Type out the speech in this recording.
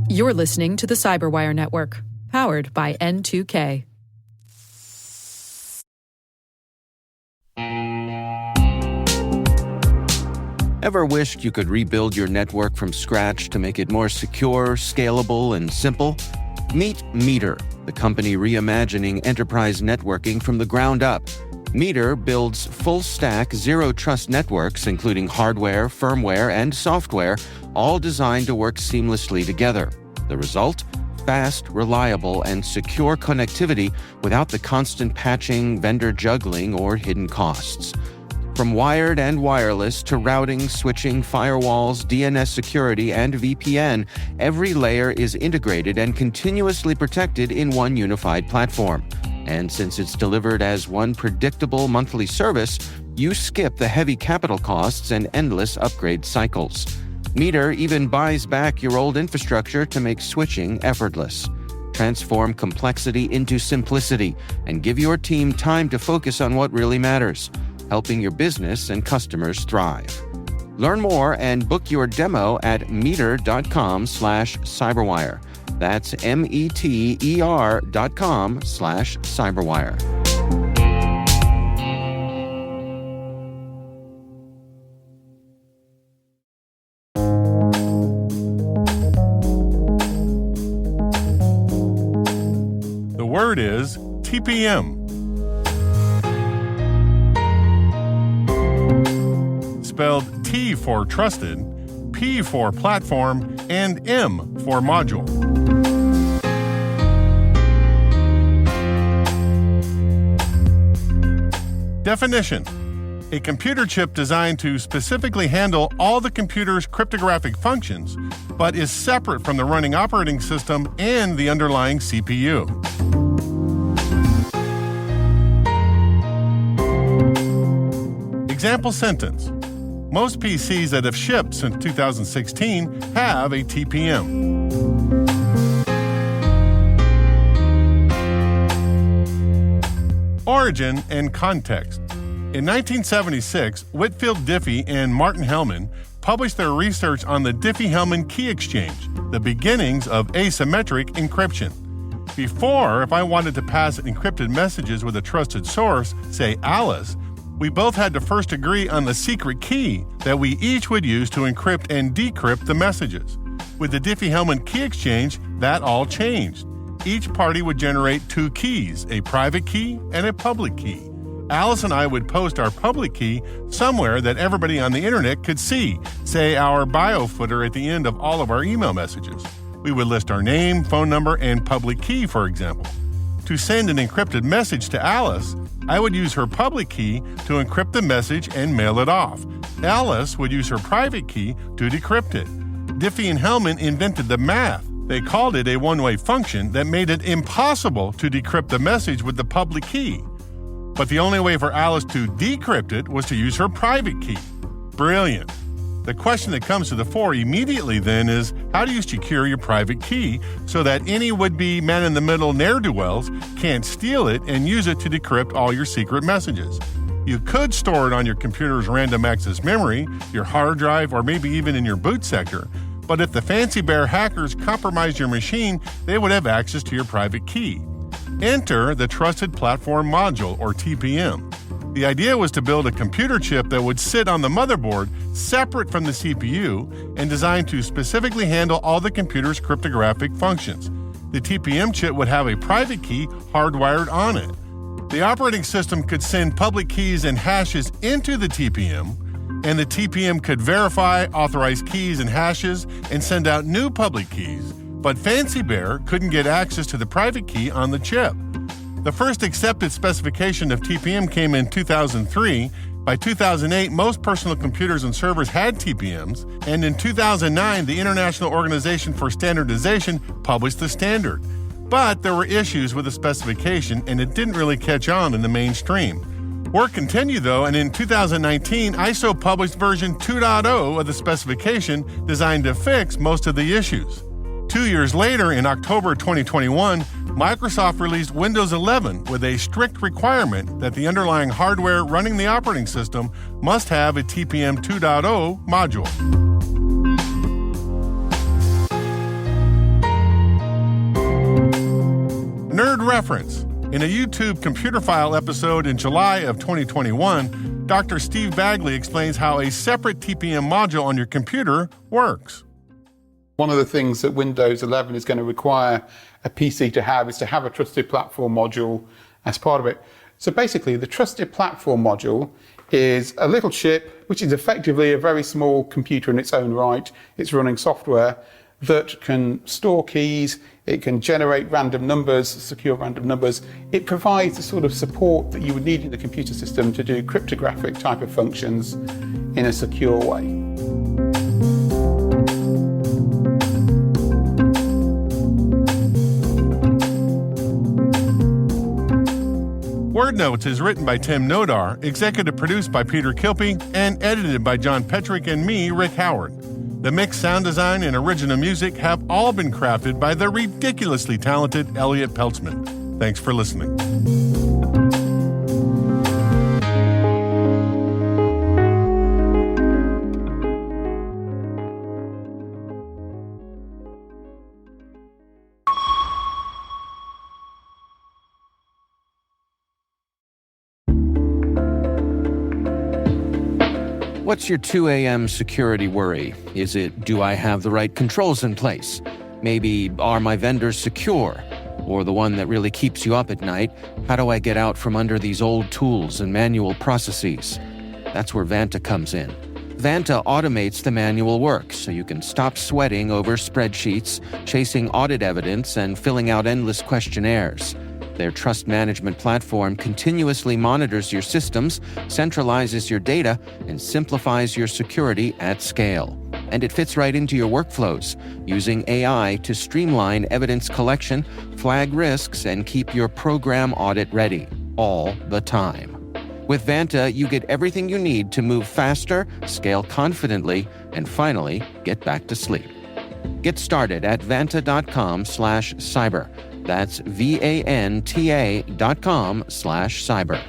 You're listening to the Cyberwire Network, powered by N2K. Ever wished you could rebuild your network from scratch to make it more secure, scalable, and simple? Meet Meter, the company reimagining enterprise networking from the ground up. Meter builds full-stack, zero-trust networks, including hardware, firmware, and software, all designed to work seamlessly together. The result? Fast, reliable, and secure connectivity without the constant patching, vendor juggling, or hidden costs. From wired and wireless to routing, switching, firewalls, DNS security, and VPN, every layer is integrated and continuously protected in one unified platform. And since it's delivered as one predictable monthly service, you skip the heavy capital costs and endless upgrade cycles. Meter even buys back your old infrastructure to make switching effortless. Transform complexity into simplicity and give your team time to focus on what really matters, helping your business and customers thrive. Learn more and book your demo at meter.com/cyberwire. That's METER.com/cyberwire. The word is TPM. Spelled T for trusted, P for platform, and M for module. Definition: a computer chip designed to specifically handle all the computer's cryptographic functions, but is separate from the running operating system and the underlying CPU. Example sentence: most PCs that have shipped since 2016 have a TPM. Origin and context. In 1976, Whitfield Diffie and Martin Hellman published their research on the Diffie-Hellman key exchange, the beginnings of asymmetric encryption. Before, if I wanted to pass encrypted messages with a trusted source, say Alice, we both had to first agree on the secret key that we each would use to encrypt and decrypt the messages. With the Diffie-Hellman key exchange, that all changed. Each party would generate two keys, a private key and a public key. Alice and I would post our public key somewhere that everybody on the internet could see, say our bio footer at the end of all of our email messages. We would list our name, phone number, and public key, for example. To send an encrypted message to Alice, I would use her public key to encrypt the message and mail it off. Alice would use her private key to decrypt it. Diffie and Hellman invented the math. They called it a one-way function that made it impossible to decrypt the message with the public key. But the only way for Alice to decrypt it was to use her private key. Brilliant. The question that comes to the fore immediately then is, how do you secure your private key so that any would-be man-in-the-middle ne'er-do-wells can't steal it and use it to decrypt all your secret messages? You could store it on your computer's random access memory, your hard drive, or maybe even in your boot sector. But if the fancy bear hackers compromised your machine, they would have access to your private key. Enter the Trusted Platform Module, or TPM. The idea was to build a computer chip that would sit on the motherboard separate from the CPU and designed to specifically handle all the computer's cryptographic functions. The TPM chip would have a private key hardwired on it. The operating system could send public keys and hashes into the TPM, and the TPM could verify authorized keys and hashes and send out new public keys, but Fancy Bear couldn't get access to the private key on the chip. The first accepted specification of TPM came in 2003. By 2008, most personal computers and servers had TPMs, and in 2009, the International Organization for Standardization published the standard. But there were issues with the specification, and it didn't really catch on in the mainstream. Work continued, though, and in 2019, ISO published version 2.0 of the specification designed to fix most of the issues. 2 years later, in October 2021, Microsoft released Windows 11 with a strict requirement that the underlying hardware running the operating system must have a TPM 2.0 module. reference. In a YouTube Computer File episode in July of 2021, Dr. Steve Bagley explains how a separate TPM module on your computer works. One of the things that Windows 11 is going to require a PC to have is to have a trusted platform module as part of it. So basically, the trusted platform module is a little chip, which is effectively a very small computer in its own right. It's running software that can store keys, it can generate random numbers, secure random numbers. It provides the sort of support that you would need in the computer system to do cryptographic type of functions in a secure way. Word Notes is written by Tim Nodar, executive produced by Peter Kilpie, and edited by John Petrick and me, Rick Howard. The mix, sound design, and original music have all been crafted by the ridiculously talented Elliot Peltzman. Thanks for listening. What's your 2 a.m. security worry? Is it, do I have the right controls in place? Maybe, are my vendors secure? Or the one that really keeps you up at night, how do I get out from under these old tools and manual processes? That's where Vanta comes in. Vanta automates the manual work so you can stop sweating over spreadsheets, chasing audit evidence, and filling out endless questionnaires. Their trust management platform continuously monitors your systems, centralizes your data, and simplifies your security at scale. And it fits right into your workflows, using AI to streamline evidence collection, flag risks, and keep your program audit ready, all the time. With Vanta, you get everything you need to move faster, scale confidently, and finally, get back to sleep. Get started at vanta.com/cyber. That's VANTA.com/cyber.